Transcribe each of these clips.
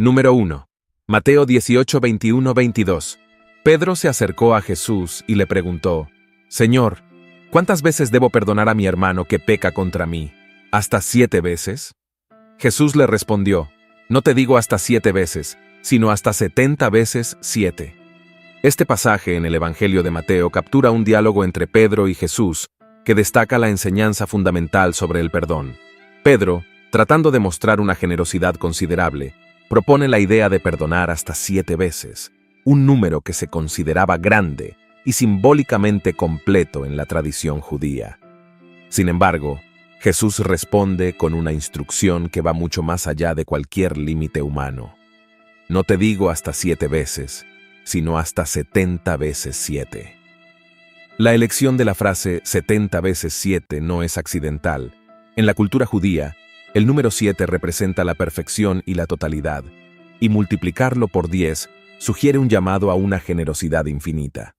Número 1. Mateo 18, 21, 22. Pedro se acercó a Jesús y le preguntó: Señor, ¿cuántas veces debo perdonar a mi hermano que peca contra mí? ¿Hasta 7 veces? Jesús le respondió: No te digo hasta 7 veces, sino hasta 70 veces 7. Este pasaje en el Evangelio de Mateo captura un diálogo entre Pedro y Jesús que destaca la enseñanza fundamental sobre el perdón. Pedro, tratando de mostrar una generosidad considerable, propone la idea de perdonar hasta 7 veces, un número que se consideraba grande y simbólicamente completo en la tradición judía. Sin embargo, Jesús responde con una instrucción que va mucho más allá de cualquier límite humano. No te digo hasta 7 veces, sino hasta 70 veces 7. La elección de la frase 70 veces 7 no es accidental. En la cultura judía, el número 7 representa la perfección y la totalidad, y multiplicarlo por 10 sugiere un llamado a una generosidad infinita.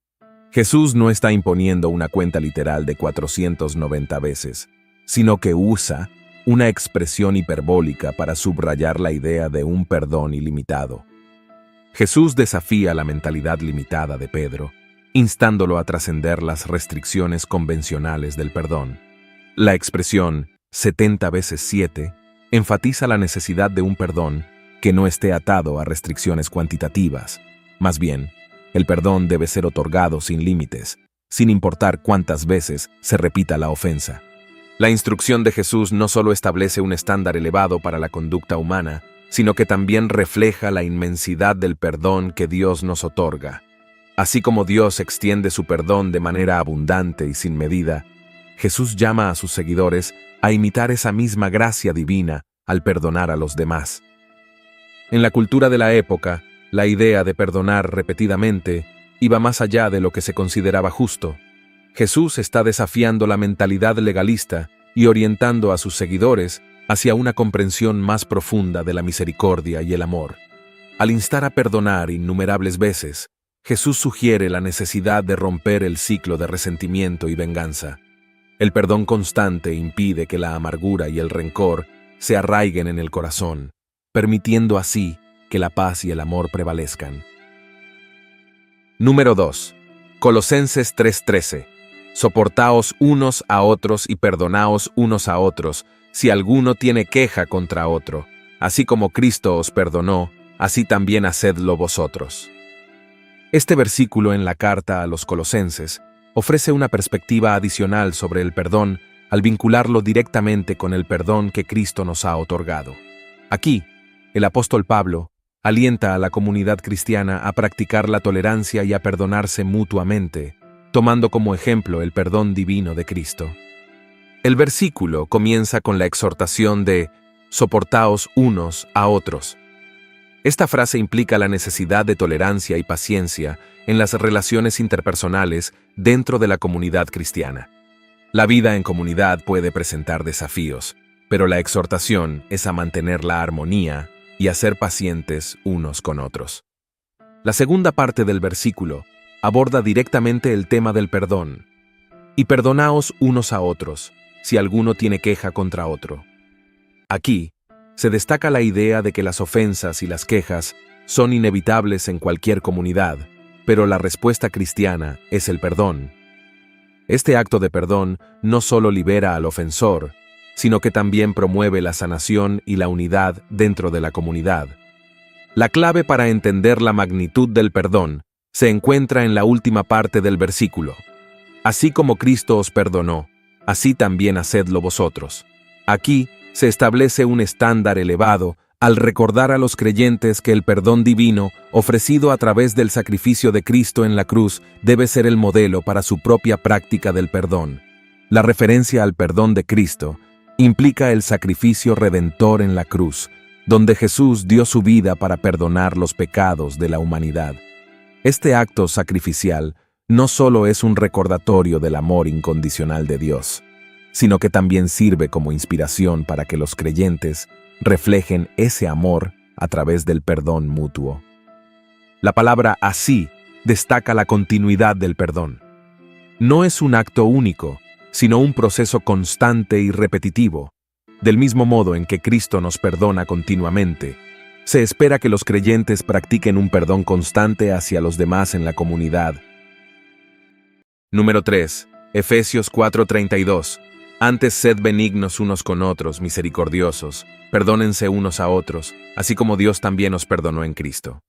Jesús no está imponiendo una cuenta literal de 490 veces, sino que usa una expresión hiperbólica para subrayar la idea de un perdón ilimitado. Jesús desafía la mentalidad limitada de Pedro, instándolo a trascender las restricciones convencionales del perdón. La expresión 70 veces 7 enfatiza la necesidad de un perdón que no esté atado a restricciones cuantitativas. Más bien, el perdón debe ser otorgado sin límites, sin importar cuántas veces se repita la ofensa. La instrucción de Jesús no solo establece un estándar elevado para la conducta humana, sino que también refleja la inmensidad del perdón que Dios nos otorga. Así como Dios extiende su perdón de manera abundante y sin medida, Jesús llama a sus seguidores a imitar esa misma gracia divina al perdonar a los demás. En la cultura de la época, la idea de perdonar repetidamente iba más allá de lo que se consideraba justo. Jesús está desafiando la mentalidad legalista y orientando a sus seguidores hacia una comprensión más profunda de la misericordia y el amor. Al instar a perdonar innumerables veces, Jesús sugiere la necesidad de romper el ciclo de resentimiento y venganza. El perdón constante impide que la amargura y el rencor se arraiguen en el corazón, permitiendo así que la paz y el amor prevalezcan. Número 2. Colosenses 3:13. Soportaos unos a otros y perdonaos unos a otros, si alguno tiene queja contra otro. Así como Cristo os perdonó, así también hacedlo vosotros. Este versículo en la carta a los Colosenses ofrece una perspectiva adicional sobre el perdón al vincularlo directamente con el perdón que Cristo nos ha otorgado. Aquí, el apóstol Pablo alienta a la comunidad cristiana a practicar la tolerancia y a perdonarse mutuamente, tomando como ejemplo el perdón divino de Cristo. El versículo comienza con la exhortación de «soportaos unos a otros». Esta frase implica la necesidad de tolerancia y paciencia en las relaciones interpersonales dentro de la comunidad cristiana. La vida en comunidad puede presentar desafíos, pero la exhortación es a mantener la armonía y a ser pacientes unos con otros. La segunda parte del versículo aborda directamente el tema del perdón. «Y perdonaos unos a otros, si alguno tiene queja contra otro». Aquí, se destaca la idea de que las ofensas y las quejas son inevitables en cualquier comunidad, pero la respuesta cristiana es el perdón. Este acto de perdón no solo libera al ofensor, sino que también promueve la sanación y la unidad dentro de la comunidad. La clave para entender la magnitud del perdón se encuentra en la última parte del versículo. Así como Cristo os perdonó, así también hacedlo vosotros. Aquí se establece un estándar elevado al recordar a los creyentes que el perdón divino, ofrecido a través del sacrificio de Cristo en la cruz, debe ser el modelo para su propia práctica del perdón. La referencia al perdón de Cristo implica el sacrificio redentor en la cruz, donde Jesús dio su vida para perdonar los pecados de la humanidad. Este acto sacrificial no solo es un recordatorio del amor incondicional de Dios, sino que también sirve como inspiración para que los creyentes reflejen ese amor a través del perdón mutuo. La palabra así destaca la continuidad del perdón. No es un acto único, sino un proceso constante y repetitivo. Del mismo modo en que Cristo nos perdona continuamente, Se espera que los creyentes practiquen un perdón constante hacia los demás en la comunidad. Número 3. Efesios 4:32. Antes sed benignos unos con otros, misericordiosos, perdónense unos a otros, así como Dios también os perdonó en Cristo.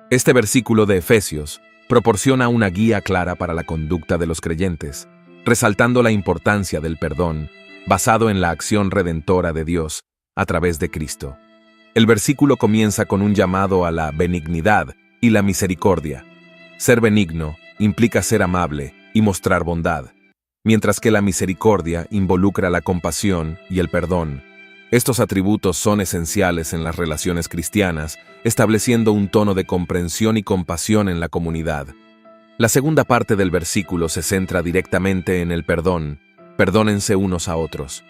Este versículo de Efesios proporciona una guía clara para la conducta de los creyentes, resaltando la importancia del perdón, basado en la acción redentora de Dios a través de Cristo. El versículo comienza con un llamado a la benignidad y la misericordia. Ser benigno implica ser amable y mostrar bondad, mientras que la misericordia involucra la compasión y el perdón. Estos atributos son esenciales en las relaciones cristianas, estableciendo un tono de comprensión y compasión en la comunidad. La segunda parte del versículo se centra directamente en el perdón. Perdónense unos a otros.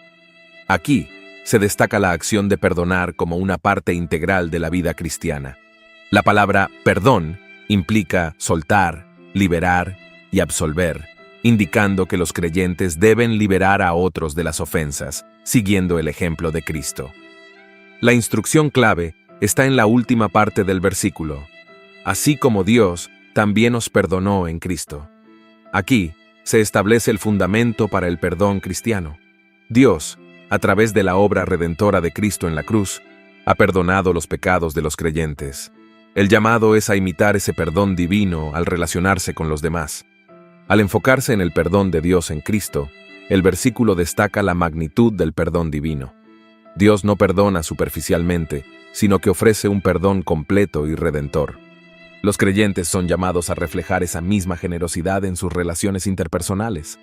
Aquí se destaca la acción de perdonar como una parte integral de la vida cristiana. La palabra perdón implica soltar, liberar y absolver, indicando que los creyentes deben liberar a otros de las ofensas, siguiendo el ejemplo de Cristo. La instrucción clave está en la última parte del versículo. Así como Dios también os perdonó en Cristo. Aquí se establece el fundamento para el perdón cristiano. Dios, a través de la obra redentora de Cristo en la cruz, ha perdonado los pecados de los creyentes. El llamado es a imitar ese perdón divino al relacionarse con los demás. Al enfocarse en el perdón de Dios en Cristo, el versículo destaca la magnitud del perdón divino. Dios no perdona superficialmente, sino que ofrece un perdón completo y redentor. Los creyentes son llamados a reflejar esa misma generosidad en sus relaciones interpersonales.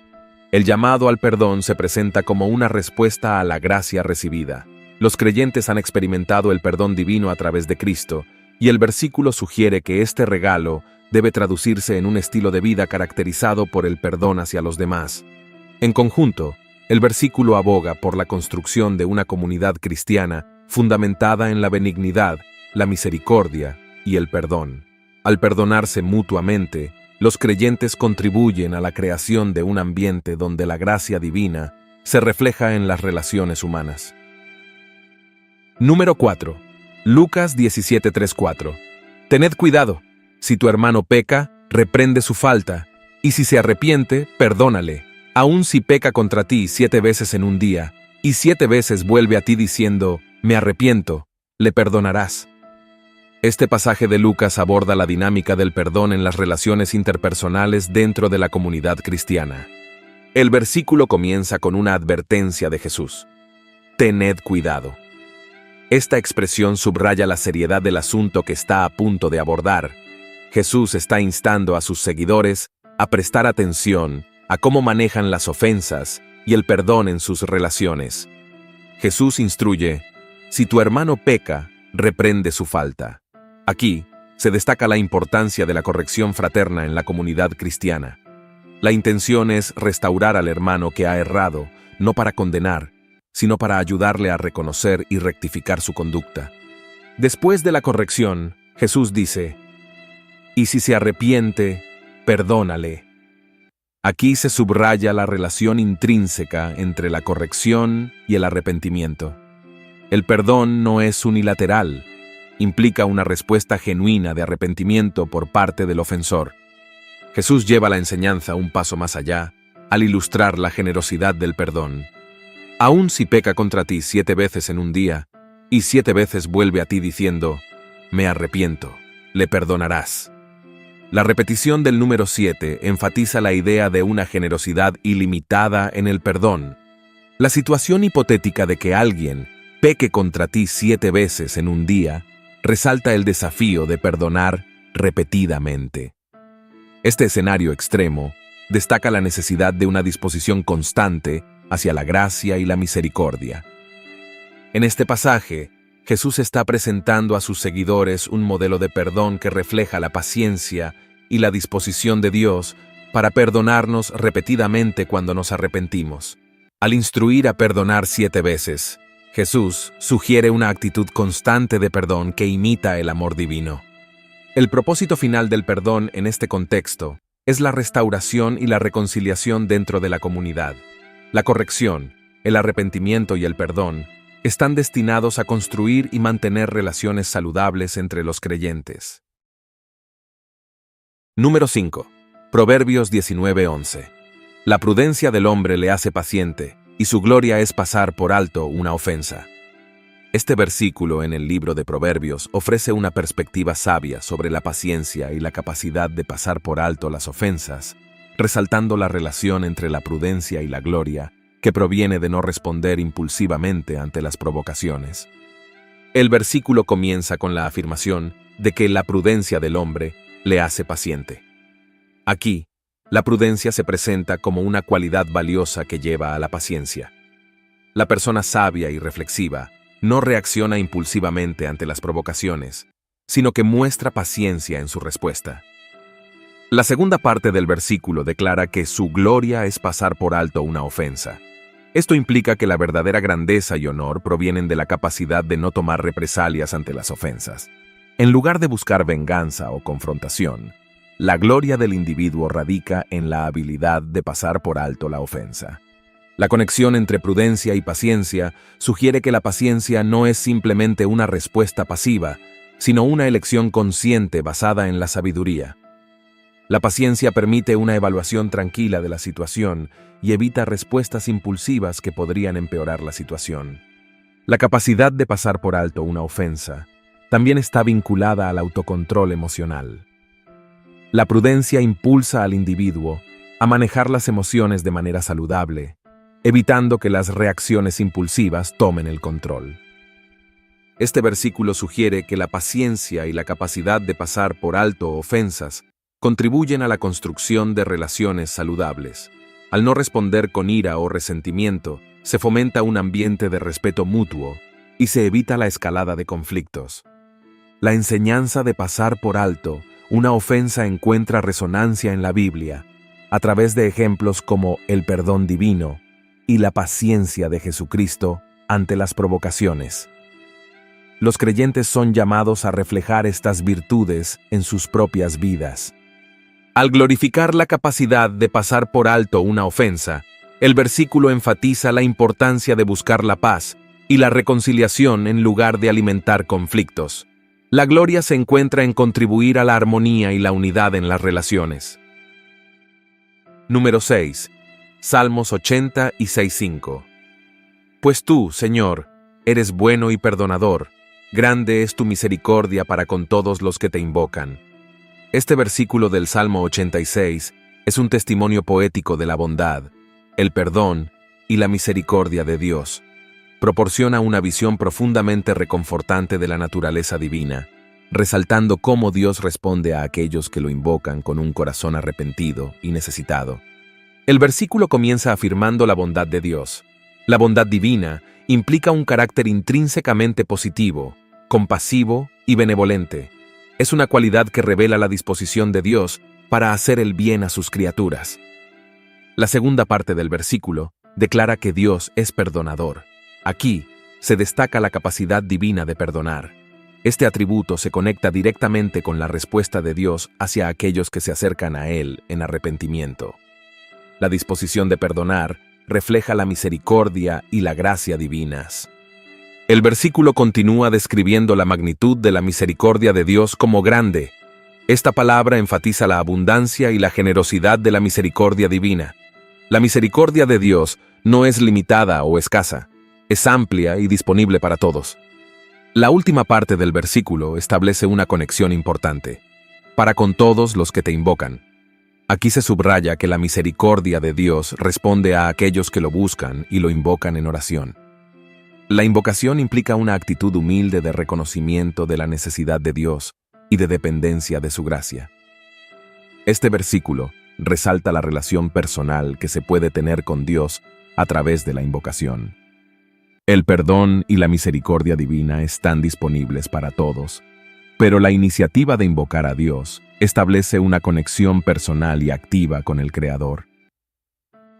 El llamado al perdón se presenta como una respuesta a la gracia recibida. Los creyentes han experimentado el perdón divino a través de Cristo, y el versículo sugiere que este regalo debe traducirse en un estilo de vida caracterizado por el perdón hacia los demás. En conjunto, el versículo aboga por la construcción de una comunidad cristiana fundamentada en la benignidad, la misericordia y el perdón. Al perdonarse mutuamente, los creyentes contribuyen a la creación de un ambiente donde la gracia divina se refleja en las relaciones humanas. Número 4. Lucas 17:3-4. Tened cuidado. Si tu hermano peca, reprende su falta, y si se arrepiente, perdónale. Aun si peca contra ti 7 veces en un día, y 7 veces vuelve a ti diciendo, me arrepiento, le perdonarás. Este pasaje de Lucas aborda la dinámica del perdón en las relaciones interpersonales dentro de la comunidad cristiana. El versículo comienza con una advertencia de Jesús. Tened cuidado. Esta expresión subraya la seriedad del asunto que está a punto de abordar. Jesús está instando a sus seguidores a prestar atención a cómo manejan las ofensas y el perdón en sus relaciones. Jesús instruye, si tu hermano peca, reprende su falta. Aquí se destaca la importancia de la corrección fraterna en la comunidad cristiana. La intención es restaurar al hermano que ha errado, no para condenar, sino para ayudarle a reconocer y rectificar su conducta. Después de la corrección, Jesús dice, y si se arrepiente, perdónale. Aquí se subraya la relación intrínseca entre la corrección y el arrepentimiento. El perdón no es unilateral, implica una respuesta genuina de arrepentimiento por parte del ofensor. Jesús lleva la enseñanza un paso más allá, al ilustrar la generosidad del perdón. Aun si peca contra ti 7 veces en un día, y 7 veces vuelve a ti diciendo, me arrepiento, le perdonarás. La repetición del número 7 enfatiza la idea de una generosidad ilimitada en el perdón. La situación hipotética de que alguien peque contra ti 7 veces en un día resalta el desafío de perdonar repetidamente. Este escenario extremo destaca la necesidad de una disposición constante hacia la gracia y la misericordia. En este pasaje, Jesús está presentando a sus seguidores un modelo de perdón que refleja la paciencia y la disposición de Dios para perdonarnos repetidamente cuando nos arrepentimos. Al instruir a perdonar 7 veces, Jesús sugiere una actitud constante de perdón que imita el amor divino. El propósito final del perdón en este contexto es la restauración y la reconciliación dentro de la comunidad. La corrección, el arrepentimiento y el perdón están destinados a construir y mantener relaciones saludables entre los creyentes. Número 5. Proverbios 19:11. La prudencia del hombre le hace paciente, y su gloria es pasar por alto una ofensa. Este versículo en el libro de Proverbios ofrece una perspectiva sabia sobre la paciencia y la capacidad de pasar por alto las ofensas, resaltando la relación entre la prudencia y la gloria, que proviene de no responder impulsivamente ante las provocaciones. El versículo comienza con la afirmación de que la prudencia del hombre le hace paciente. Aquí, la prudencia se presenta como una cualidad valiosa que lleva a la paciencia. La persona sabia y reflexiva no reacciona impulsivamente ante las provocaciones, sino que muestra paciencia en su respuesta. La segunda parte del versículo declara que su gloria es pasar por alto una ofensa. Esto implica que la verdadera grandeza y honor provienen de la capacidad de no tomar represalias ante las ofensas. En lugar de buscar venganza o confrontación, la gloria del individuo radica en la habilidad de pasar por alto la ofensa. La conexión entre prudencia y paciencia sugiere que la paciencia no es simplemente una respuesta pasiva, sino una elección consciente basada en la sabiduría. La paciencia permite una evaluación tranquila de la situación y evita respuestas impulsivas que podrían empeorar la situación. La capacidad de pasar por alto una ofensa también está vinculada al autocontrol emocional. La prudencia impulsa al individuo a manejar las emociones de manera saludable, evitando que las reacciones impulsivas tomen el control. Este versículo sugiere que la paciencia y la capacidad de pasar por alto ofensas contribuyen a la construcción de relaciones saludables. Al no responder con ira o resentimiento, se fomenta un ambiente de respeto mutuo y se evita la escalada de conflictos. La enseñanza de pasar por alto una ofensa encuentra resonancia en la Biblia, a través de ejemplos como el perdón divino y la paciencia de Jesucristo ante las provocaciones. Los creyentes son llamados a reflejar estas virtudes en sus propias vidas. Al glorificar la capacidad de pasar por alto una ofensa, el versículo enfatiza la importancia de buscar la paz y la reconciliación en lugar de alimentar conflictos. La gloria se encuentra en contribuir a la armonía y la unidad en las relaciones. Número 6. Salmos 80 y 6:5. Pues tú, Señor, eres bueno y perdonador, grande es tu misericordia para con todos los que te invocan. Este versículo del Salmo 86 es un testimonio poético de la bondad, el perdón y la misericordia de Dios. Proporciona una visión profundamente reconfortante de la naturaleza divina, resaltando cómo Dios responde a aquellos que lo invocan con un corazón arrepentido y necesitado. El versículo comienza afirmando la bondad de Dios. La bondad divina implica un carácter intrínsecamente positivo, compasivo y benevolente. Es una cualidad que revela la disposición de Dios para hacer el bien a sus criaturas. La segunda parte del versículo declara que Dios es perdonador. Aquí se destaca la capacidad divina de perdonar. Este atributo se conecta directamente con la respuesta de Dios hacia aquellos que se acercan a Él en arrepentimiento. La disposición de perdonar refleja la misericordia y la gracia divinas. El versículo continúa describiendo la magnitud de la misericordia de Dios como grande. Esta palabra enfatiza la abundancia y la generosidad de la misericordia divina. La misericordia de Dios no es limitada o escasa. Es amplia y disponible para todos. La última parte del versículo establece una conexión importante, para con todos los que te invocan. Aquí se subraya que la misericordia de Dios responde a aquellos que lo buscan y lo invocan en oración. La invocación implica una actitud humilde de reconocimiento de la necesidad de Dios y de dependencia de su gracia. Este versículo resalta la relación personal que se puede tener con Dios a través de la invocación. El perdón y la misericordia divina están disponibles para todos, pero la iniciativa de invocar a Dios establece una conexión personal y activa con el Creador.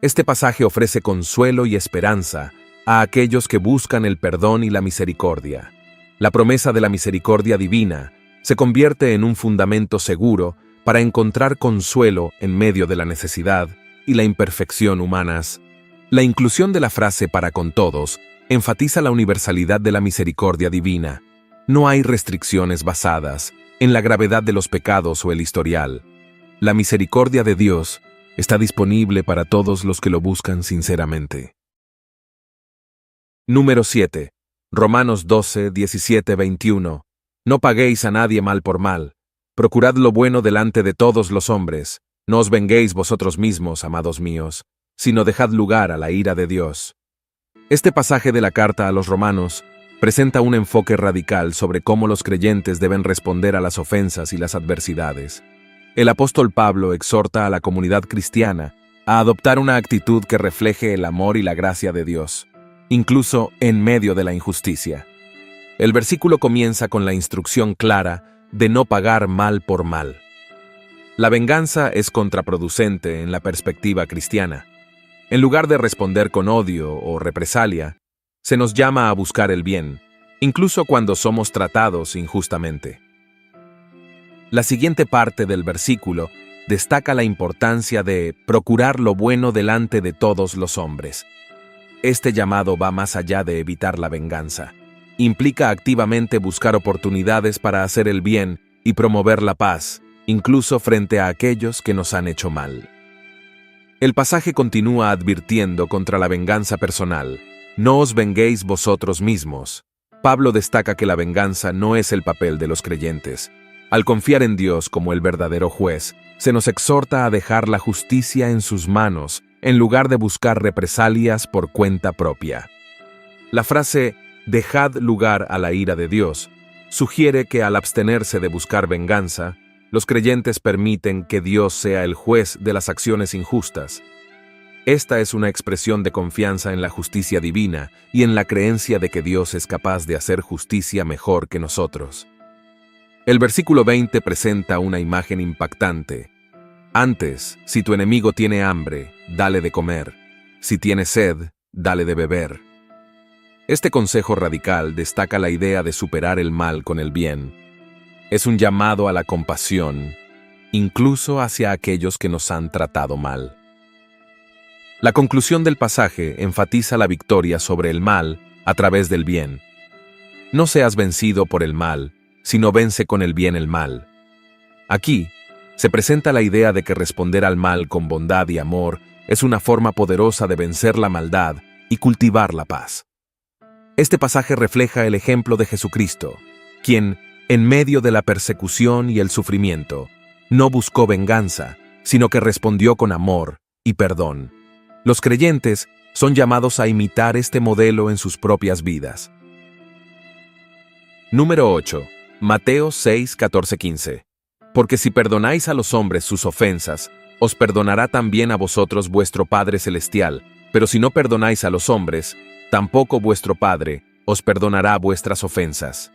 Este pasaje ofrece consuelo y esperanza a aquellos que buscan el perdón y la misericordia. La promesa de la misericordia divina se convierte en un fundamento seguro para encontrar consuelo en medio de la necesidad y la imperfección humanas. La inclusión de la frase para con todos enfatiza la universalidad de la misericordia divina. No hay restricciones basadas en la gravedad de los pecados o el historial. La misericordia de Dios está disponible para todos los que lo buscan sinceramente. Número 7. Romanos 12, 17, 21. No paguéis a nadie mal por mal. Procurad lo bueno delante de todos los hombres. No os venguéis vosotros mismos, amados míos, sino dejad lugar a la ira de Dios. Este pasaje de la carta a los romanos presenta un enfoque radical sobre cómo los creyentes deben responder a las ofensas y las adversidades. El apóstol Pablo exhorta a la comunidad cristiana a adoptar una actitud que refleje el amor y la gracia de Dios, incluso en medio de la injusticia. El versículo comienza con la instrucción clara de no pagar mal por mal. La venganza es contraproducente en la perspectiva cristiana. En lugar de responder con odio o represalia, se nos llama a buscar el bien, incluso cuando somos tratados injustamente. La siguiente parte del versículo destaca la importancia de procurar lo bueno delante de todos los hombres. Este llamado va más allá de evitar la venganza. Implica activamente buscar oportunidades para hacer el bien y promover la paz, incluso frente a aquellos que nos han hecho mal. El pasaje continúa advirtiendo contra la venganza personal. No os venguéis vosotros mismos. Pablo destaca que la venganza no es el papel de los creyentes. Al confiar en Dios como el verdadero juez, se nos exhorta a dejar la justicia en sus manos, en lugar de buscar represalias por cuenta propia. La frase «dejad lugar a la ira de Dios» sugiere que al abstenerse de buscar venganza, los creyentes permiten que Dios sea el juez de las acciones injustas. Esta es una expresión de confianza en la justicia divina y en la creencia de que Dios es capaz de hacer justicia mejor que nosotros. El versículo 20 presenta una imagen impactante. Antes, si tu enemigo tiene hambre, dale de comer. Si tiene sed, dale de beber. Este consejo radical destaca la idea de superar el mal con el bien. Es un llamado a la compasión, incluso hacia aquellos que nos han tratado mal. La conclusión del pasaje enfatiza la victoria sobre el mal a través del bien. No seas vencido por el mal, sino vence con el bien el mal. Aquí se presenta la idea de que responder al mal con bondad y amor es una forma poderosa de vencer la maldad y cultivar la paz. Este pasaje refleja el ejemplo de Jesucristo, quien, en medio de la persecución y el sufrimiento, no buscó venganza, sino que respondió con amor y perdón. Los creyentes son llamados a imitar este modelo en sus propias vidas. Número 8. Mateo 6, 14, 15. Porque si perdonáis a los hombres sus ofensas, os perdonará también a vosotros vuestro Padre Celestial, pero si no perdonáis a los hombres, tampoco vuestro Padre os perdonará vuestras ofensas.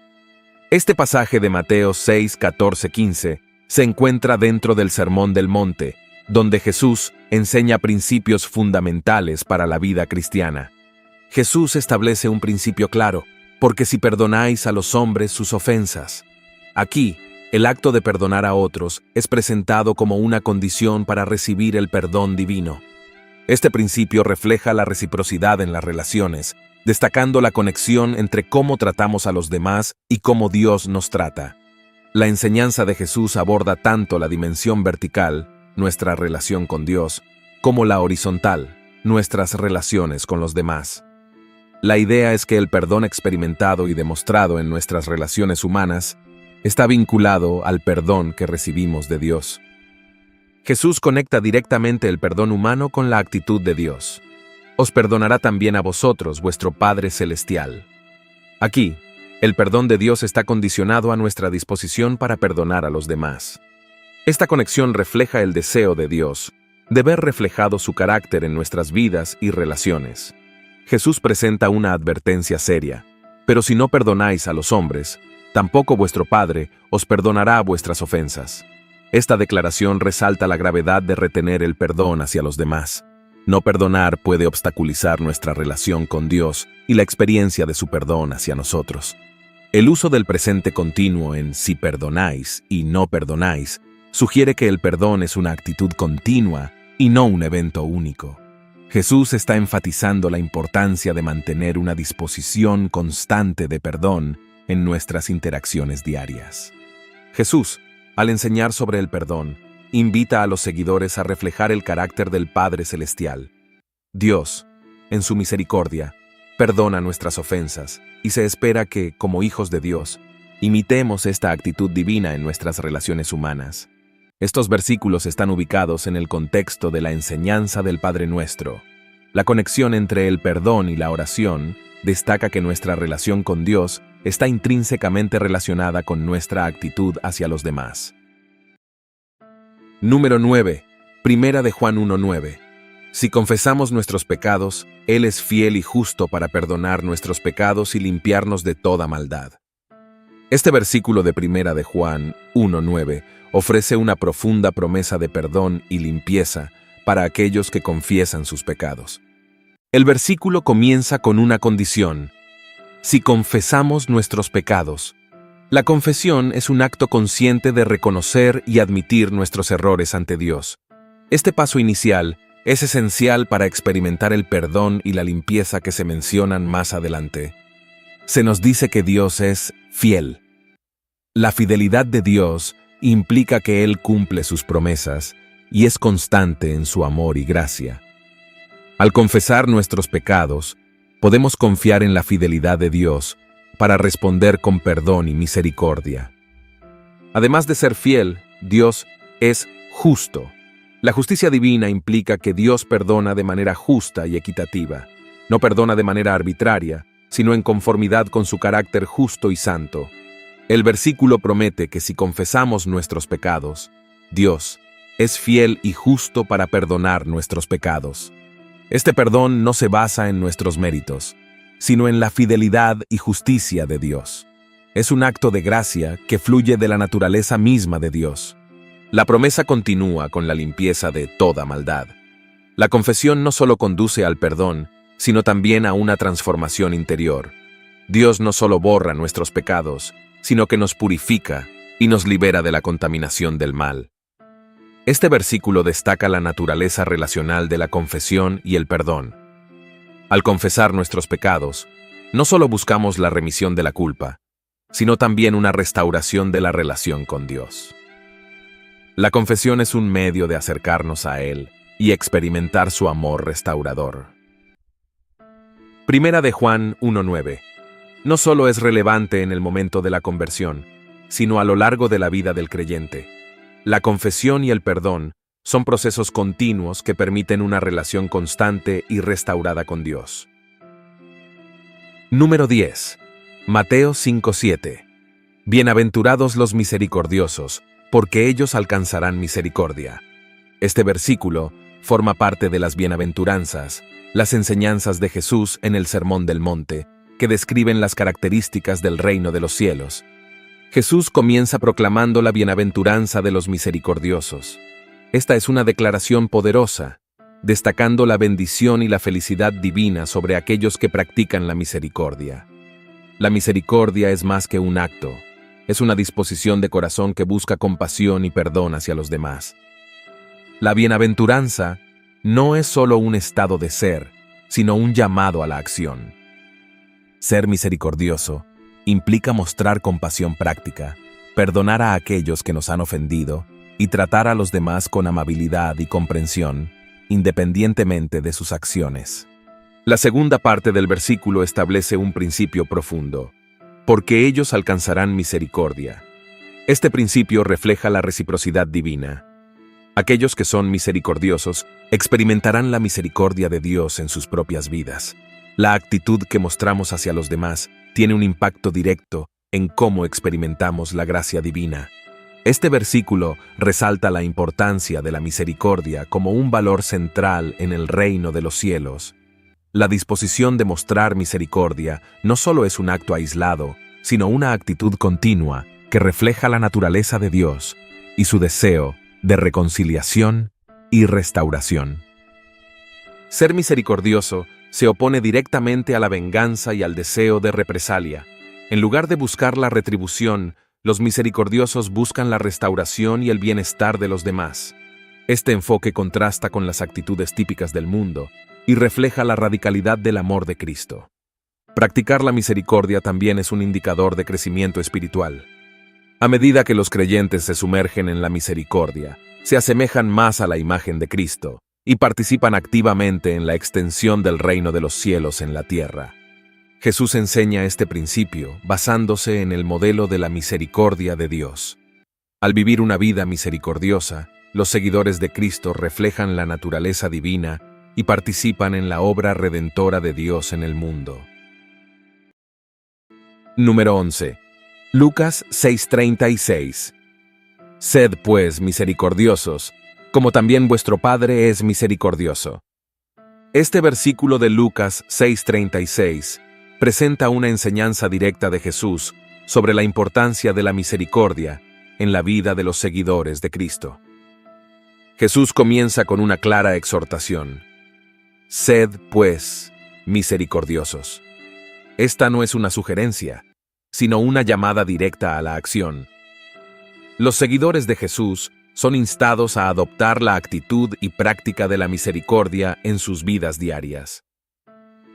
Este pasaje de Mateo 6, 14, 15 se encuentra dentro del Sermón del Monte, donde Jesús enseña principios fundamentales para la vida cristiana. Jesús establece un principio claro, porque si perdonáis a los hombres sus ofensas. Aquí, el acto de perdonar a otros es presentado como una condición para recibir el perdón divino. Este principio refleja la reciprocidad en las relaciones, destacando la conexión entre cómo tratamos a los demás y cómo Dios nos trata. La enseñanza de Jesús aborda tanto la dimensión vertical, nuestra relación con Dios, como la horizontal, nuestras relaciones con los demás. La idea es que el perdón experimentado y demostrado en nuestras relaciones humanas está vinculado al perdón que recibimos de Dios. Jesús conecta directamente el perdón humano con la actitud de Dios. Os perdonará también a vosotros vuestro Padre Celestial. Aquí, el perdón de Dios está condicionado a nuestra disposición para perdonar a los demás. Esta conexión refleja el deseo de Dios de ver reflejado su carácter en nuestras vidas y relaciones. Jesús presenta una advertencia seria: pero si no perdonáis a los hombres, tampoco vuestro Padre os perdonará vuestras ofensas. Esta declaración resalta la gravedad de retener el perdón hacia los demás. No perdonar puede obstaculizar nuestra relación con Dios y la experiencia de su perdón hacia nosotros. El uso del presente continuo en si perdonáis y no perdonáis sugiere que el perdón es una actitud continua y no un evento único. Jesús está enfatizando la importancia de mantener una disposición constante de perdón en nuestras interacciones diarias. Jesús, al enseñar sobre el perdón, invita a los seguidores a reflejar el carácter del Padre Celestial. Dios, en su misericordia, perdona nuestras ofensas y se espera que, como hijos de Dios, imitemos esta actitud divina en nuestras relaciones humanas. Estos versículos están ubicados en el contexto de la enseñanza del Padre Nuestro. La conexión entre el perdón y la oración destaca que nuestra relación con Dios está intrínsecamente relacionada con nuestra actitud hacia los demás. Número 9. Primera de Juan 1:9. Si confesamos nuestros pecados, Él es fiel y justo para perdonar nuestros pecados y limpiarnos de toda maldad. Este versículo de Primera de Juan 1:9 ofrece una profunda promesa de perdón y limpieza para aquellos que confiesan sus pecados. El versículo comienza con una condición: si confesamos nuestros pecados. La confesión es un acto consciente de reconocer y admitir nuestros errores ante Dios. Este paso inicial es esencial para experimentar el perdón y la limpieza que se mencionan más adelante. Se nos dice que Dios es fiel. La fidelidad de Dios implica que Él cumple sus promesas y es constante en su amor y gracia. Al confesar nuestros pecados, podemos confiar en la fidelidad de Dios para responder con perdón y misericordia. Además de ser fiel, Dios es justo. La justicia divina implica que Dios perdona de manera justa y equitativa. No perdona de manera arbitraria, sino en conformidad con su carácter justo y santo. El versículo promete que si confesamos nuestros pecados, Dios es fiel y justo para perdonar nuestros pecados. Este perdón no se basa en nuestros méritos, sino en la fidelidad y justicia de Dios. Es un acto de gracia que fluye de la naturaleza misma de Dios. La promesa continúa con la limpieza de toda maldad. La confesión no solo conduce al perdón, sino también a una transformación interior. Dios no solo borra nuestros pecados, sino que nos purifica y nos libera de la contaminación del mal. Este versículo destaca la naturaleza relacional de la confesión y el perdón. Al confesar nuestros pecados, no solo buscamos la remisión de la culpa, sino también una restauración de la relación con Dios. La confesión es un medio de acercarnos a Él y experimentar su amor restaurador. Primera de Juan 1:9. No solo es relevante en el momento de la conversión, sino a lo largo de la vida del creyente. La confesión y el perdón son procesos continuos que permiten una relación constante y restaurada con Dios. Número 10. Mateo 5:7. Bienaventurados los misericordiosos, porque ellos alcanzarán misericordia. Este versículo forma parte de las bienaventuranzas, las enseñanzas de Jesús en el Sermón del Monte, que describen las características del reino de los cielos. Jesús comienza proclamando la bienaventuranza de los misericordiosos. Esta es una declaración poderosa, destacando la bendición y la felicidad divina sobre aquellos que practican la misericordia. La misericordia es más que un acto, es una disposición de corazón que busca compasión y perdón hacia los demás. La bienaventuranza no es solo un estado de ser, sino un llamado a la acción. Ser misericordioso implica mostrar compasión práctica, perdonar a aquellos que nos han ofendido y tratar a los demás con amabilidad y comprensión, independientemente de sus acciones. La segunda parte del versículo establece un principio profundo: porque ellos alcanzarán misericordia. Este principio refleja la reciprocidad divina. Aquellos que son misericordiosos experimentarán la misericordia de Dios en sus propias vidas. La actitud que mostramos hacia los demás tiene un impacto directo en cómo experimentamos la gracia divina. Este versículo resalta la importancia de la misericordia como un valor central en el reino de los cielos. La disposición de mostrar misericordia no solo es un acto aislado, sino una actitud continua que refleja la naturaleza de Dios y su deseo de reconciliación y restauración. Ser misericordioso se opone directamente a la venganza y al deseo de represalia. En lugar de buscar la retribución, los misericordiosos buscan la restauración y el bienestar de los demás. Este enfoque contrasta con las actitudes típicas del mundo, y refleja la radicalidad del amor de Cristo. Practicar la misericordia también es un indicador de crecimiento espiritual. A medida que los creyentes se sumergen en la misericordia, se asemejan más a la imagen de Cristo y participan activamente en la extensión del reino de los cielos en la tierra. Jesús enseña este principio basándose en el modelo de la misericordia de Dios. Al vivir una vida misericordiosa, los seguidores de Cristo reflejan la naturaleza divina y participan en la obra redentora de Dios en el mundo. Número 11. Lucas 6:36. Sed pues misericordiosos, como también vuestro Padre es misericordioso. Este versículo de Lucas 6:36 presenta una enseñanza directa de Jesús sobre la importancia de la misericordia en la vida de los seguidores de Cristo. Jesús comienza con una clara exhortación. Sed, pues, misericordiosos. Esta no es una sugerencia, sino una llamada directa a la acción. Los seguidores de Jesús son instados a adoptar la actitud y práctica de la misericordia en sus vidas diarias.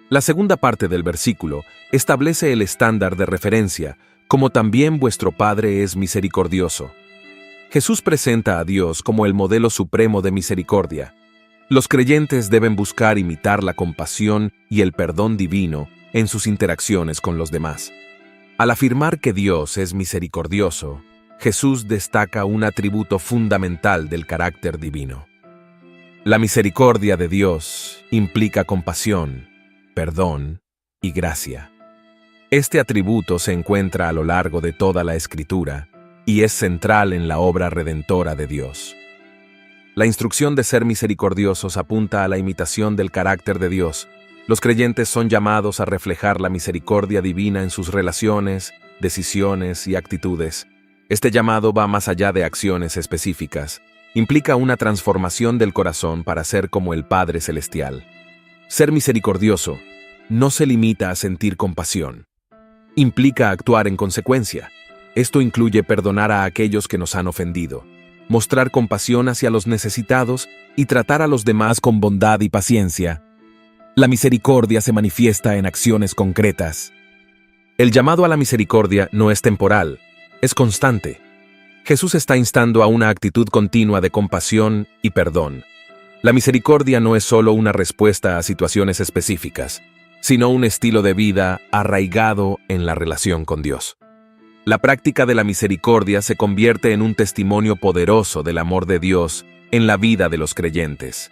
La segunda parte del versículo establece el estándar de referencia, como también vuestro Padre es misericordioso. Jesús presenta a Dios como el modelo supremo de misericordia. Los creyentes deben buscar imitar la compasión y el perdón divino en sus interacciones con los demás. Al afirmar que Dios es misericordioso, Jesús destaca un atributo fundamental del carácter divino. La misericordia de Dios implica compasión, perdón y gracia. Este atributo se encuentra a lo largo de toda la Escritura y es central en la obra redentora de Dios. La instrucción de ser misericordiosos apunta a la imitación del carácter de Dios. Los creyentes son llamados a reflejar la misericordia divina en sus relaciones, decisiones y actitudes. Este llamado va más allá de acciones específicas. Implica una transformación del corazón para ser como el Padre Celestial. Ser misericordioso no se limita a sentir compasión. Implica actuar en consecuencia. Esto incluye perdonar a aquellos que nos han ofendido, mostrar compasión hacia los necesitados y tratar a los demás con bondad y paciencia. La misericordia se manifiesta en acciones concretas. El llamado a la misericordia no es temporal, es constante. Jesús está instando a una actitud continua de compasión y perdón. La misericordia no es solo una respuesta a situaciones específicas, sino un estilo de vida arraigado en la relación con Dios. La práctica de la misericordia se convierte en un testimonio poderoso del amor de Dios en la vida de los creyentes.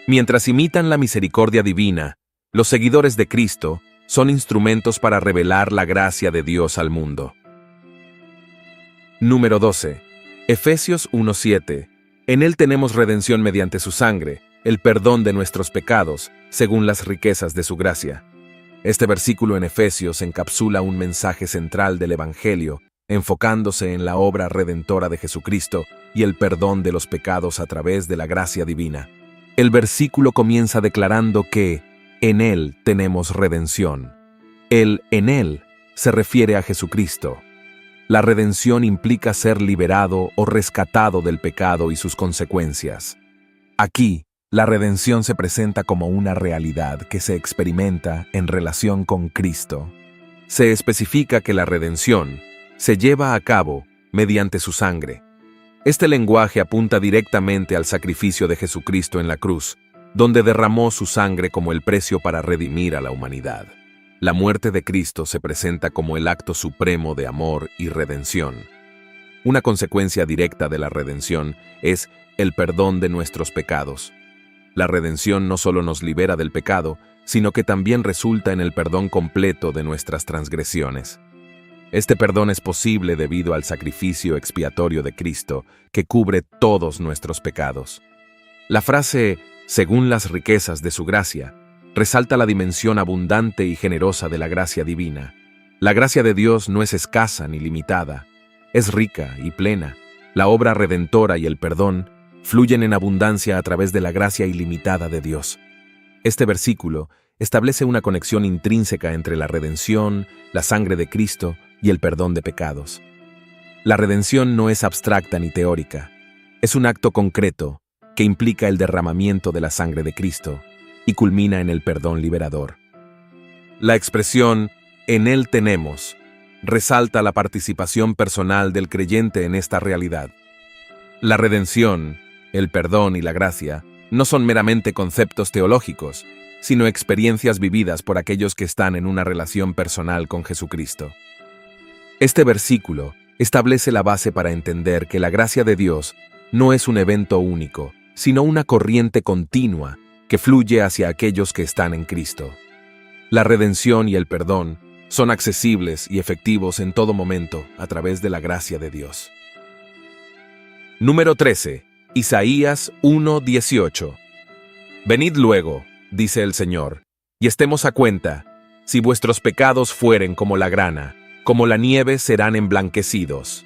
Mientras imitan la misericordia divina, los seguidores de Cristo son instrumentos para revelar la gracia de Dios al mundo. Número 12. Efesios 1:7. En Él tenemos redención mediante su sangre, el perdón de nuestros pecados, según las riquezas de su gracia. Este versículo en Efesios encapsula un mensaje central del Evangelio, enfocándose en la obra redentora de Jesucristo y el perdón de los pecados a través de la gracia divina. El versículo comienza declarando que en Él tenemos redención. El en Él se refiere a Jesucristo. La redención implica ser liberado o rescatado del pecado y sus consecuencias. Aquí, la redención se presenta como una realidad que se experimenta en relación con Cristo. Se especifica que la redención se lleva a cabo mediante su sangre. Este lenguaje apunta directamente al sacrificio de Jesucristo en la cruz, donde derramó su sangre como el precio para redimir a la humanidad. La muerte de Cristo se presenta como el acto supremo de amor y redención. Una consecuencia directa de la redención es el perdón de nuestros pecados. La redención no solo nos libera del pecado, sino que también resulta en el perdón completo de nuestras transgresiones. Este perdón es posible debido al sacrificio expiatorio de Cristo, que cubre todos nuestros pecados. La frase, según las riquezas de su gracia, resalta la dimensión abundante y generosa de la gracia divina. La gracia de Dios no es escasa ni limitada, es rica y plena. La obra redentora y el perdón fluyen en abundancia a través de la gracia ilimitada de Dios. Este versículo establece una conexión intrínseca entre la redención, la sangre de Cristo y el perdón de pecados. La redención no es abstracta ni teórica, es un acto concreto que implica el derramamiento de la sangre de Cristo, y culmina en el perdón liberador. La expresión «en Él tenemos» resalta la participación personal del creyente en esta realidad. La redención, el perdón y la gracia no son meramente conceptos teológicos, sino experiencias vividas por aquellos que están en una relación personal con Jesucristo. Este versículo establece la base para entender que la gracia de Dios no es un evento único, sino una corriente continua que fluye hacia aquellos que están en Cristo. La redención y el perdón son accesibles y efectivos en todo momento a través de la gracia de Dios. Número 13. Isaías 1:18. Venid luego, dice el Señor, y estemos a cuenta, si vuestros pecados fueren como la grana, como la nieve serán emblanquecidos.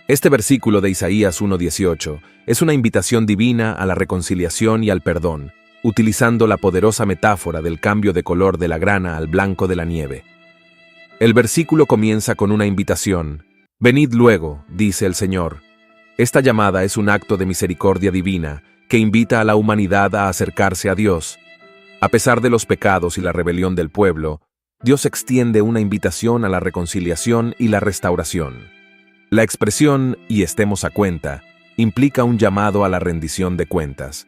Este versículo de Isaías 1:18 es una invitación divina a la reconciliación y al perdón, utilizando la poderosa metáfora del cambio de color de la grana al blanco de la nieve. El versículo comienza con una invitación. Venid luego, dice el Señor. Esta llamada es un acto de misericordia divina que invita a la humanidad a acercarse a Dios. A pesar de los pecados y la rebelión del pueblo, Dios extiende una invitación a la reconciliación y la restauración. La expresión «y estemos a cuenta» implica un llamado a la rendición de cuentas.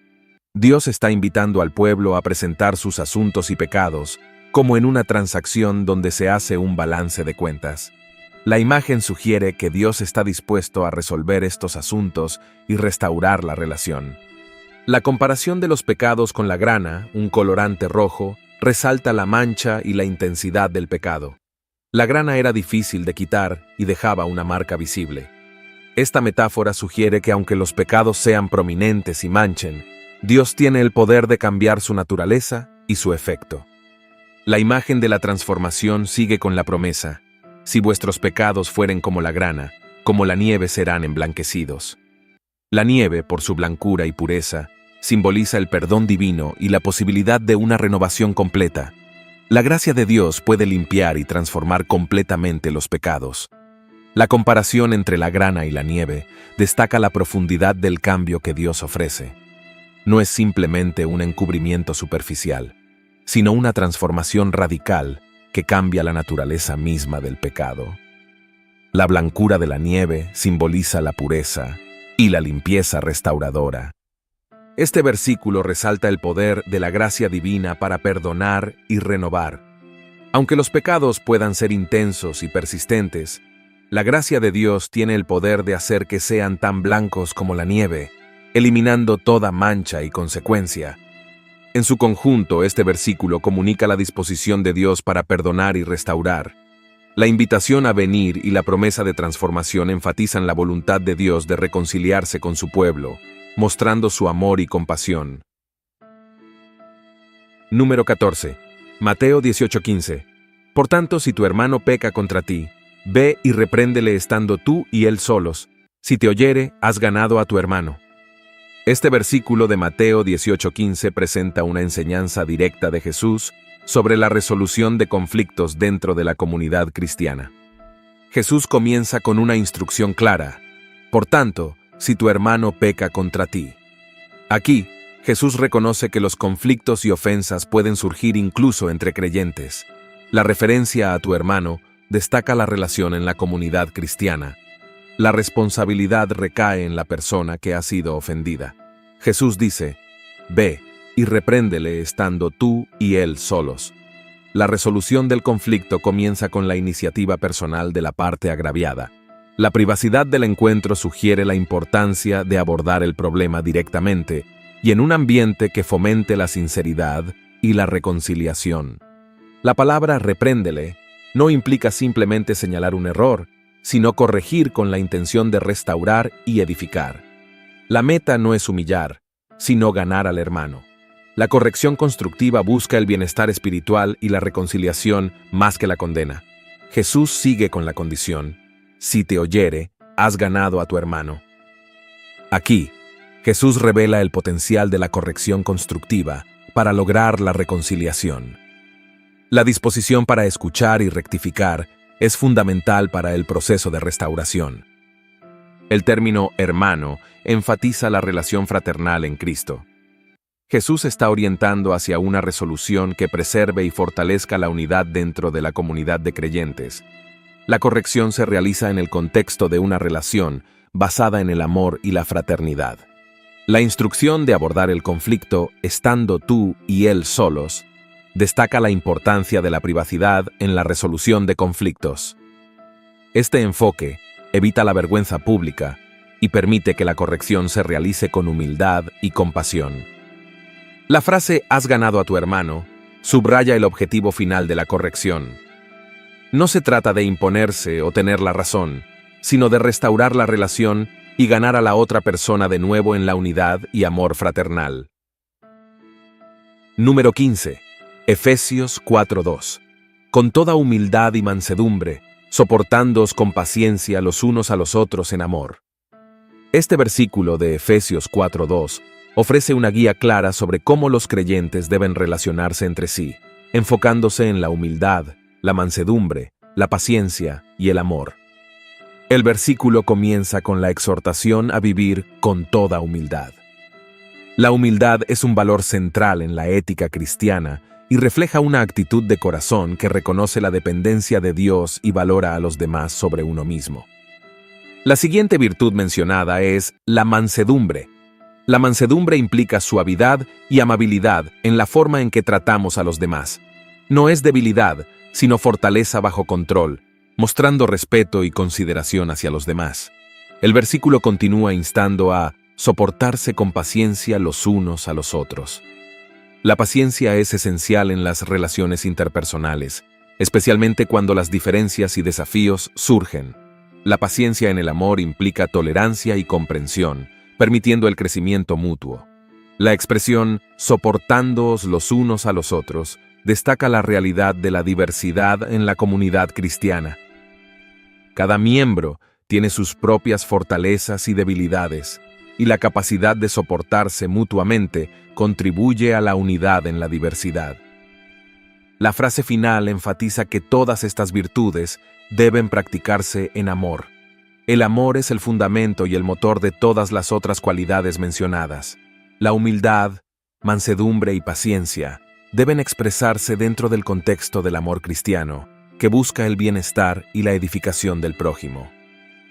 Dios está invitando al pueblo a presentar sus asuntos y pecados, como en una transacción donde se hace un balance de cuentas. La imagen sugiere que Dios está dispuesto a resolver estos asuntos y restaurar la relación. La comparación de los pecados con la grana, un colorante rojo, resalta la mancha y la intensidad del pecado. La grana era difícil de quitar y dejaba una marca visible. Esta metáfora sugiere que aunque los pecados sean prominentes y manchen, Dios tiene el poder de cambiar su naturaleza y su efecto. La imagen de la transformación sigue con la promesa: si vuestros pecados fueren como la grana, como la nieve serán emblanquecidos. La nieve, por su blancura y pureza, simboliza el perdón divino y la posibilidad de una renovación completa. La gracia de Dios puede limpiar y transformar completamente los pecados. La comparación entre la grana y la nieve destaca la profundidad del cambio que Dios ofrece. No es simplemente un encubrimiento superficial, sino una transformación radical que cambia la naturaleza misma del pecado. La blancura de la nieve simboliza la pureza y la limpieza restauradora. Este versículo resalta el poder de la gracia divina para perdonar y renovar. Aunque los pecados puedan ser intensos y persistentes, la gracia de Dios tiene el poder de hacer que sean tan blancos como la nieve, eliminando toda mancha y consecuencia. En su conjunto, este versículo comunica la disposición de Dios para perdonar y restaurar. La invitación a venir y la promesa de transformación enfatizan la voluntad de Dios de reconciliarse con su pueblo, mostrando su amor y compasión. Número 14. Mateo 18:15. Por tanto, si tu hermano peca contra ti, ve y repréndele estando tú y él solos. Si te oyere, has ganado a tu hermano. Este versículo de Mateo 18:15 presenta una enseñanza directa de Jesús sobre la resolución de conflictos dentro de la comunidad cristiana. Jesús comienza con una instrucción clara: por tanto, si tu hermano peca contra ti. Aquí, Jesús reconoce que los conflictos y ofensas pueden surgir incluso entre creyentes. La referencia a tu hermano destaca la relación en la comunidad cristiana. La responsabilidad recae en la persona que ha sido ofendida. Jesús dice: ve y repréndele estando tú y él solos. La resolución del conflicto comienza con la iniciativa personal de la parte agraviada. La privacidad del encuentro sugiere la importancia de abordar el problema directamente y en un ambiente que fomente la sinceridad y la reconciliación. La palabra repréndele no implica simplemente señalar un error, sino corregir con la intención de restaurar y edificar. La meta no es humillar, sino ganar al hermano. La corrección constructiva busca el bienestar espiritual y la reconciliación más que la condena. Jesús sigue con la condición: si te oyere, has ganado a tu hermano. Aquí, Jesús revela el potencial de la corrección constructiva para lograr la reconciliación. La disposición para escuchar y rectificar es fundamental para el proceso de restauración. El término hermano enfatiza la relación fraternal en Cristo. Jesús está orientando hacia una resolución que preserve y fortalezca la unidad dentro de la comunidad de creyentes. La corrección se realiza en el contexto de una relación basada en el amor y la fraternidad. La instrucción de abordar el conflicto estando tú y él solos destaca la importancia de la privacidad en la resolución de conflictos. Este enfoque evita la vergüenza pública y permite que la corrección se realice con humildad y compasión. La frase «has ganado a tu hermano» subraya el objetivo final de la corrección. No se trata de imponerse o tener la razón, sino de restaurar la relación y ganar a la otra persona de nuevo en la unidad y amor fraternal. Número 15. Efesios 4:2. Con toda humildad y mansedumbre, soportándoos con paciencia los unos a los otros en amor. Este versículo de Efesios 4:2 ofrece una guía clara sobre cómo los creyentes deben relacionarse entre sí, enfocándose en la humildad, la mansedumbre, la paciencia y el amor. El versículo comienza con la exhortación a vivir con toda humildad. La humildad es un valor central en la ética cristiana y refleja una actitud de corazón que reconoce la dependencia de Dios y valora a los demás sobre uno mismo. La siguiente virtud mencionada es la mansedumbre. La mansedumbre implica suavidad y amabilidad en la forma en que tratamos a los demás. No es debilidad, sino fortaleza bajo control, mostrando respeto y consideración hacia los demás. El versículo continúa instando a soportarse con paciencia los unos a los otros. La paciencia es esencial en las relaciones interpersonales, especialmente cuando las diferencias y desafíos surgen. La paciencia en el amor implica tolerancia y comprensión, permitiendo el crecimiento mutuo. La expresión soportándoos los unos a los otros destaca la realidad de la diversidad en la comunidad cristiana. Cada miembro tiene sus propias fortalezas y debilidades, y la capacidad de soportarse mutuamente contribuye a la unidad en la diversidad. La frase final enfatiza que todas estas virtudes deben practicarse en amor. El amor es el fundamento y el motor de todas las otras cualidades mencionadas. La humildad, mansedumbre y paciencia deben expresarse dentro del contexto del amor cristiano, que busca el bienestar y la edificación del prójimo.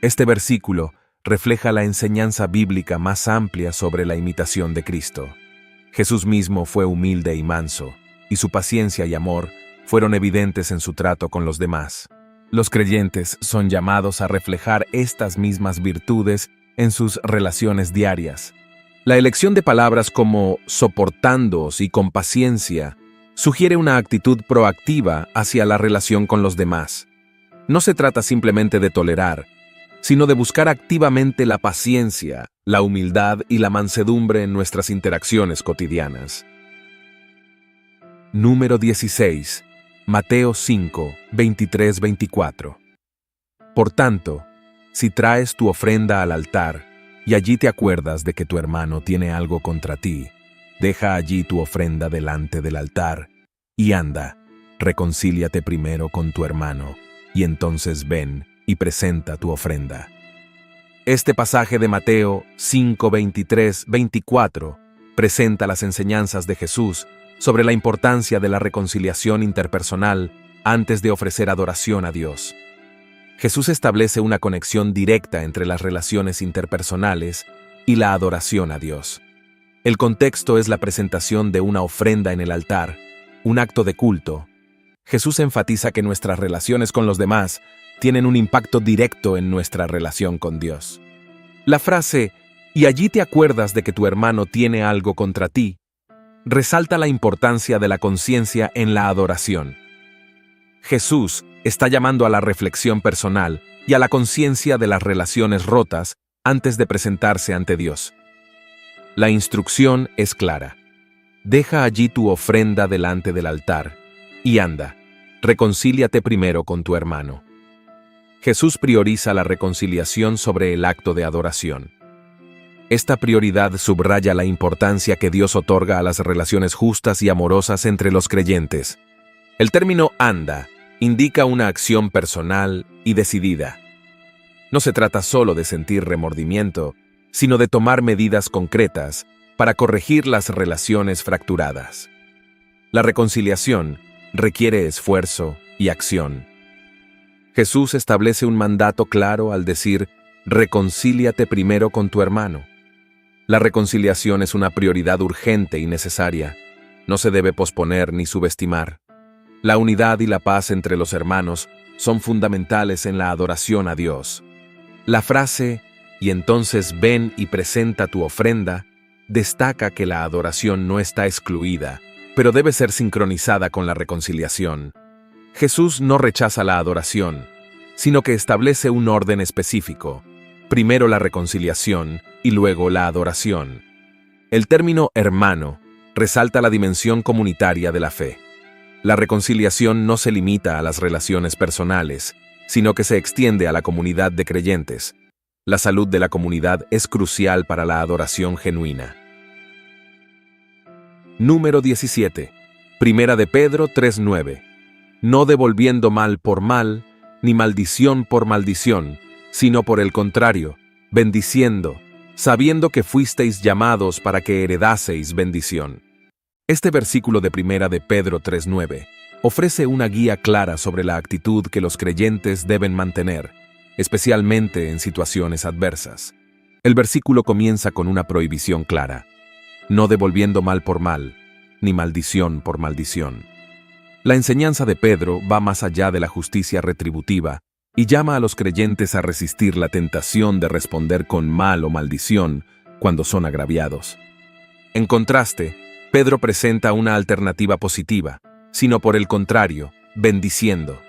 Este versículo refleja la enseñanza bíblica más amplia sobre la imitación de Cristo. Jesús mismo fue humilde y manso, y su paciencia y amor fueron evidentes en su trato con los demás. Los creyentes son llamados a reflejar estas mismas virtudes en sus relaciones diarias. La elección de palabras como soportándoos y con paciencia sugiere una actitud proactiva hacia la relación con los demás. No se trata simplemente de tolerar, sino de buscar activamente la paciencia, la humildad y la mansedumbre en nuestras interacciones cotidianas. Número 16. Mateo 5, 23-24. Por tanto, si traes tu ofrenda al altar, y allí te acuerdas de que tu hermano tiene algo contra ti, deja allí tu ofrenda delante del altar, y anda, reconcíliate primero con tu hermano, y entonces ven y presenta tu ofrenda. Este pasaje de Mateo 5, 23-24 presenta las enseñanzas de Jesús sobre la importancia de la reconciliación interpersonal antes de ofrecer adoración a Dios. Jesús establece una conexión directa entre las relaciones interpersonales y la adoración a Dios. El contexto es la presentación de una ofrenda en el altar, un acto de culto. Jesús enfatiza que nuestras relaciones con los demás tienen un impacto directo en nuestra relación con Dios. La frase «y allí te acuerdas de que tu hermano tiene algo contra ti» resalta la importancia de la conciencia en la adoración. Jesús está llamando a la reflexión personal y a la conciencia de las relaciones rotas antes de presentarse ante Dios. La instrucción es clara. Deja allí tu ofrenda delante del altar y anda, reconcíliate primero con tu hermano. Jesús prioriza la reconciliación sobre el acto de adoración. Esta prioridad subraya la importancia que Dios otorga a las relaciones justas y amorosas entre los creyentes. El término anda indica una acción personal y decidida. No se trata solo de sentir remordimiento, sino de tomar medidas concretas para corregir las relaciones fracturadas. La reconciliación requiere esfuerzo y acción. Jesús establece un mandato claro al decir: reconcíliate primero con tu hermano. La reconciliación es una prioridad urgente y necesaria. No se debe posponer ni subestimar. La unidad y la paz entre los hermanos son fundamentales en la adoración a Dios. La frase «y entonces ven y presenta tu ofrenda» destaca que la adoración no está excluida, pero debe ser sincronizada con la reconciliación. Jesús no rechaza la adoración, sino que establece un orden específico: primero la reconciliación y luego la adoración. El término hermano resalta la dimensión comunitaria de la fe. La reconciliación no se limita a las relaciones personales, sino que se extiende a la comunidad de creyentes. La salud de la comunidad es crucial para la adoración genuina. Número 17. Primera de Pedro 3:9. No devolviendo mal por mal, ni maldición por maldición, sino por el contrario, bendiciendo, sabiendo que fuisteis llamados para que heredaseis bendición. Este versículo de Primera de Pedro 3:9 ofrece una guía clara sobre la actitud que los creyentes deben mantener, especialmente en situaciones adversas. El versículo comienza con una prohibición clara: no devolviendo mal por mal, ni maldición por maldición. La enseñanza de Pedro va más allá de la justicia retributiva y llama a los creyentes a resistir la tentación de responder con mal o maldición cuando son agraviados. En contraste, Pedro presenta una alternativa positiva, sino por el contrario, bendiciendo.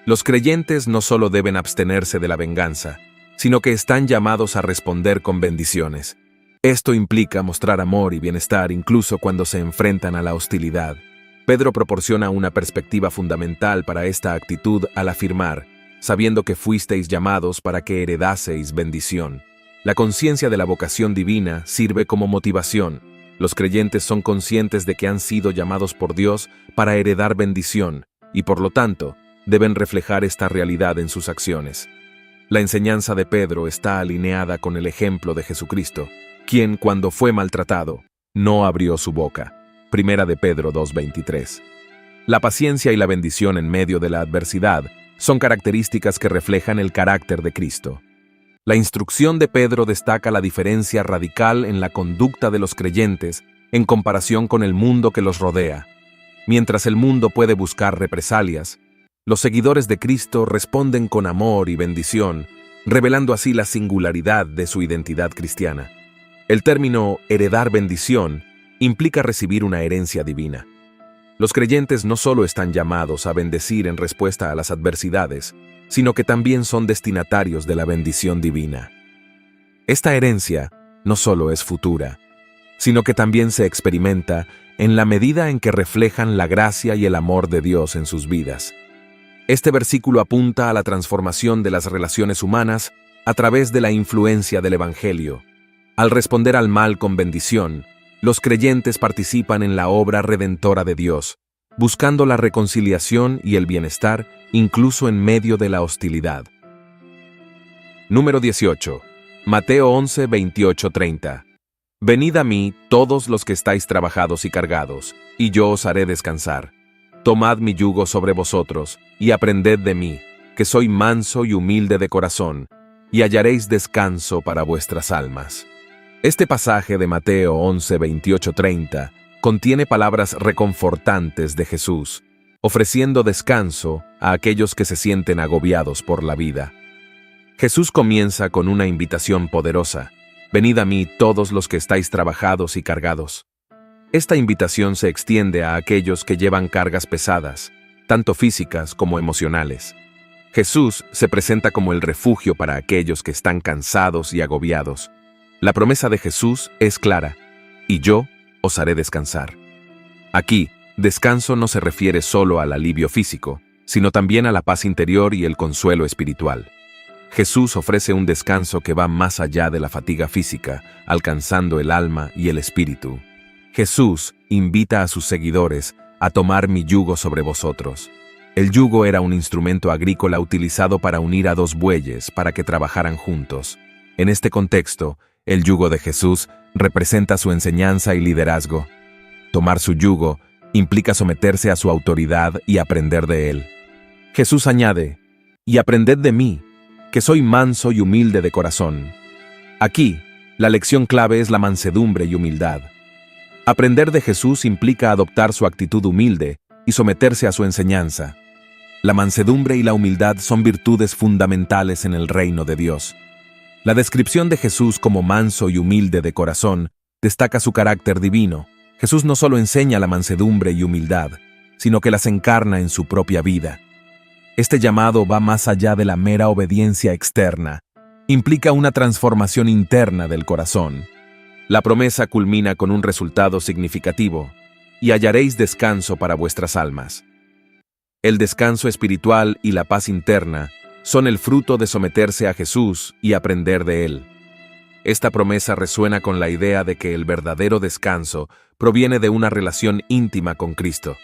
Los creyentes no solo deben abstenerse de la venganza, sino que están llamados a responder con bendiciones. Esto implica mostrar amor y bienestar incluso cuando se enfrentan a la hostilidad. Pedro proporciona una perspectiva fundamental para esta actitud al afirmar: sabiendo que fuisteis llamados para que heredaseis bendición. La conciencia de la vocación divina sirve como motivación. Los creyentes son conscientes de que han sido llamados por Dios para heredar bendición y, por lo tanto, deben reflejar esta realidad en sus acciones. La enseñanza de Pedro está alineada con el ejemplo de Jesucristo, quien, cuando fue maltratado, no abrió su boca. Primera de Pedro 2:23. La paciencia y la bendición en medio de la adversidad son características que reflejan el carácter de Cristo. La instrucción de Pedro destaca la diferencia radical en la conducta de los creyentes en comparación con el mundo que los rodea. Mientras el mundo puede buscar represalias, los seguidores de Cristo responden con amor y bendición, revelando así la singularidad de su identidad cristiana. El término heredar bendición implica recibir una herencia divina. Los creyentes no solo están llamados a bendecir en respuesta a las adversidades, sino que también son destinatarios de la bendición divina. Esta herencia no solo es futura, sino que también se experimenta en la medida en que reflejan la gracia y el amor de Dios en sus vidas. Este versículo apunta a la transformación de las relaciones humanas a través de la influencia del Evangelio. Al responder al mal con bendición, los creyentes participan en la obra redentora de Dios, buscando la reconciliación y el bienestar incluso en medio de la hostilidad. Número 18. Mateo 11:28-30. Venid a mí todos los que estáis trabajados y cargados, y yo os haré descansar. Tomad mi yugo sobre vosotros, y aprended de mí, que soy manso y humilde de corazón, y hallaréis descanso para vuestras almas. Este pasaje de Mateo 11:28-30 contiene palabras reconfortantes de Jesús, ofreciendo descanso a aquellos que se sienten agobiados por la vida. Jesús comienza con una invitación poderosa: venid a mí todos los que estáis trabajados y cargados. Esta invitación se extiende a aquellos que llevan cargas pesadas, tanto físicas como emocionales. Jesús se presenta como el refugio para aquellos que están cansados y agobiados. La promesa de Jesús es clara: y yo os haré descansar. Aquí, descanso no se refiere solo al alivio físico, sino también a la paz interior y el consuelo espiritual. Jesús ofrece un descanso que va más allá de la fatiga física, alcanzando el alma y el espíritu. Jesús invita a sus seguidores a tomar mi yugo sobre vosotros. El yugo era un instrumento agrícola utilizado para unir a dos bueyes para que trabajaran juntos. En este contexto, el yugo de Jesús representa su enseñanza y liderazgo. Tomar su yugo implica someterse a su autoridad y aprender de él. Jesús añade, «Y aprended de mí, que soy manso y humilde de corazón». Aquí, la lección clave es la mansedumbre y humildad. Aprender de Jesús implica adoptar su actitud humilde y someterse a su enseñanza. La mansedumbre y la humildad son virtudes fundamentales en el reino de Dios. La descripción de Jesús como manso y humilde de corazón destaca su carácter divino. Jesús no solo enseña la mansedumbre y humildad, sino que las encarna en su propia vida. Este llamado va más allá de la mera obediencia externa. Implica una transformación interna del corazón. La promesa culmina con un resultado significativo: «Y hallaréis descanso para vuestras almas». El descanso espiritual y la paz interna son el fruto de someterse a Jesús y aprender de él. Esta promesa resuena con la idea de que el verdadero descanso proviene de una relación íntima con Cristo.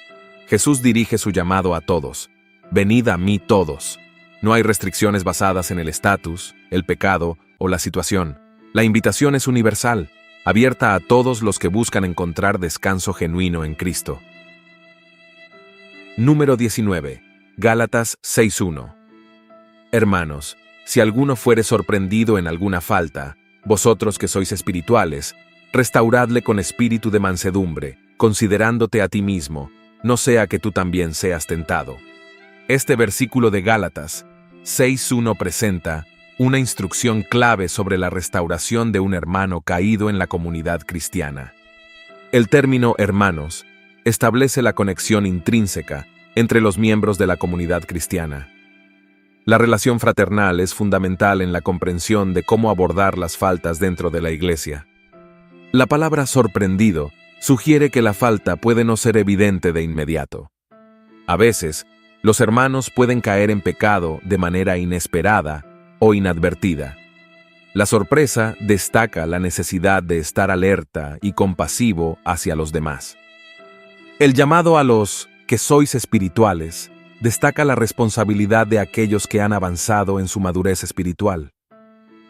Jesús dirige su llamado a todos: «Venid a mí todos». No hay restricciones basadas en el estatus, el pecado o la situación. La invitación es universal, abierta a todos los que buscan encontrar descanso genuino en Cristo. Número 19. Gálatas 6:1. Hermanos, si alguno fuere sorprendido en alguna falta, vosotros que sois espirituales, restauradle con espíritu de mansedumbre, considerándote a ti mismo, no sea que tú también seas tentado. Este versículo de Gálatas 6:1 presenta una instrucción clave sobre la restauración de un hermano caído en la comunidad cristiana. El término hermanos establece la conexión intrínseca entre los miembros de la comunidad cristiana. La relación fraternal es fundamental en la comprensión de cómo abordar las faltas dentro de la iglesia. La palabra sorprendido sugiere que la falta puede no ser evidente de inmediato. A veces, los hermanos pueden caer en pecado de manera inesperada o inadvertida. La sorpresa destaca la necesidad de estar alerta y compasivo hacia los demás. El llamado a los que sois espirituales destaca la responsabilidad de aquellos que han avanzado en su madurez espiritual.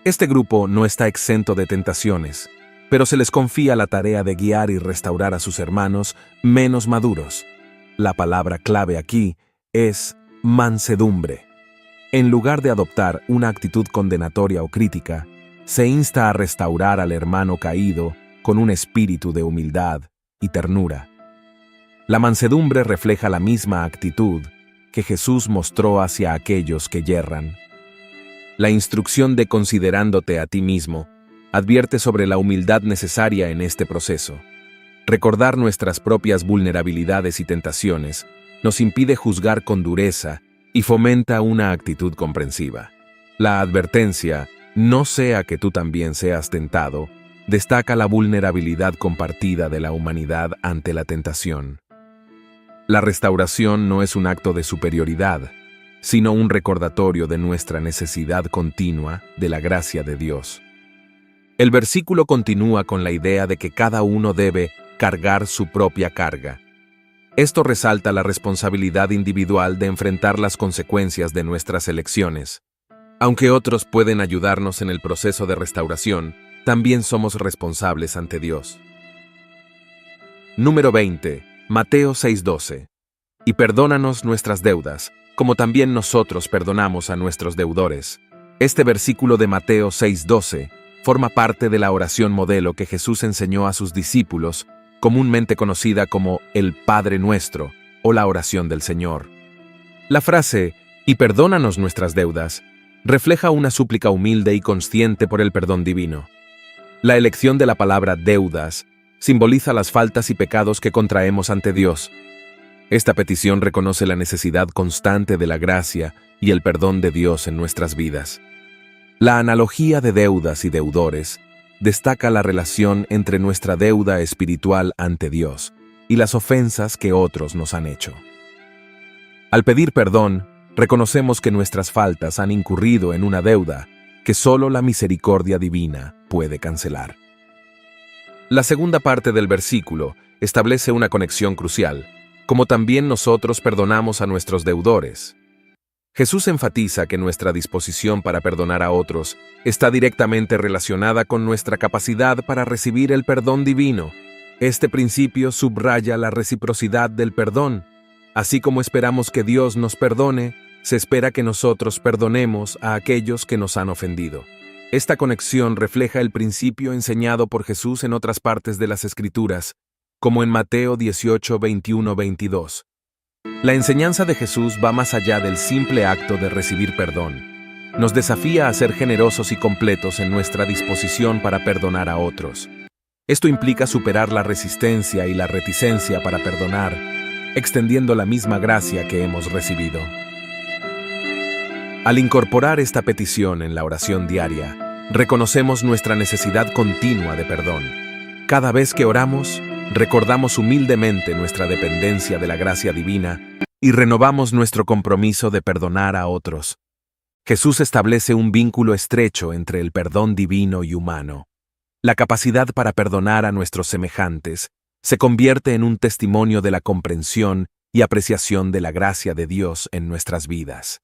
Este grupo no está exento de tentaciones, pero se les confía la tarea de guiar y restaurar a sus hermanos menos maduros. La palabra clave aquí es mansedumbre. En lugar de adoptar una actitud condenatoria o crítica, se insta a restaurar al hermano caído con un espíritu de humildad y ternura. La mansedumbre refleja la misma actitud que Jesús mostró hacia aquellos que yerran. La instrucción de considerándote a ti mismo advierte sobre la humildad necesaria en este proceso. Recordar nuestras propias vulnerabilidades y tentaciones nos impide juzgar con dureza y fomenta una actitud comprensiva. La advertencia, no sea que tú también seas tentado, destaca la vulnerabilidad compartida de la humanidad ante la tentación. La restauración no es un acto de superioridad, sino un recordatorio de nuestra necesidad continua de la gracia de Dios. El versículo continúa con la idea de que cada uno debe cargar su propia carga. Esto resalta la responsabilidad individual de enfrentar las consecuencias de nuestras elecciones. Aunque otros pueden ayudarnos en el proceso de restauración, también somos responsables ante Dios. Número 20. Mateo 6:12. Y perdónanos nuestras deudas, como también nosotros perdonamos a nuestros deudores. Este versículo de Mateo 6:12 forma parte de la oración modelo que Jesús enseñó a sus discípulos, comúnmente conocida como el Padre Nuestro o la oración del Señor. La frase, y perdónanos nuestras deudas, refleja una súplica humilde y consciente por el perdón divino. La elección de la palabra deudas simboliza las faltas y pecados que contraemos ante Dios. Esta petición reconoce la necesidad constante de la gracia y el perdón de Dios en nuestras vidas. La analogía de deudas y deudores destaca la relación entre nuestra deuda espiritual ante Dios y las ofensas que otros nos han hecho. Al pedir perdón, reconocemos que nuestras faltas han incurrido en una deuda que solo la misericordia divina puede cancelar. La segunda parte del versículo establece una conexión crucial, como también nosotros perdonamos a nuestros deudores. Jesús enfatiza que nuestra disposición para perdonar a otros está directamente relacionada con nuestra capacidad para recibir el perdón divino. Este principio subraya la reciprocidad del perdón. Así como esperamos que Dios nos perdone, se espera que nosotros perdonemos a aquellos que nos han ofendido. Esta conexión refleja el principio enseñado por Jesús en otras partes de las Escrituras, como en Mateo 18, 21, 22. La enseñanza de Jesús va más allá del simple acto de recibir perdón. Nos desafía a ser generosos y completos en nuestra disposición para perdonar a otros. Esto implica superar la resistencia y la reticencia para perdonar, extendiendo la misma gracia que hemos recibido. Al incorporar esta petición en la oración diaria, reconocemos nuestra necesidad continua de perdón. Cada vez que oramos, recordamos humildemente nuestra dependencia de la gracia divina y renovamos nuestro compromiso de perdonar a otros. Jesús establece un vínculo estrecho entre el perdón divino y humano. La capacidad para perdonar a nuestros semejantes se convierte en un testimonio de la comprensión y apreciación de la gracia de Dios en nuestras vidas.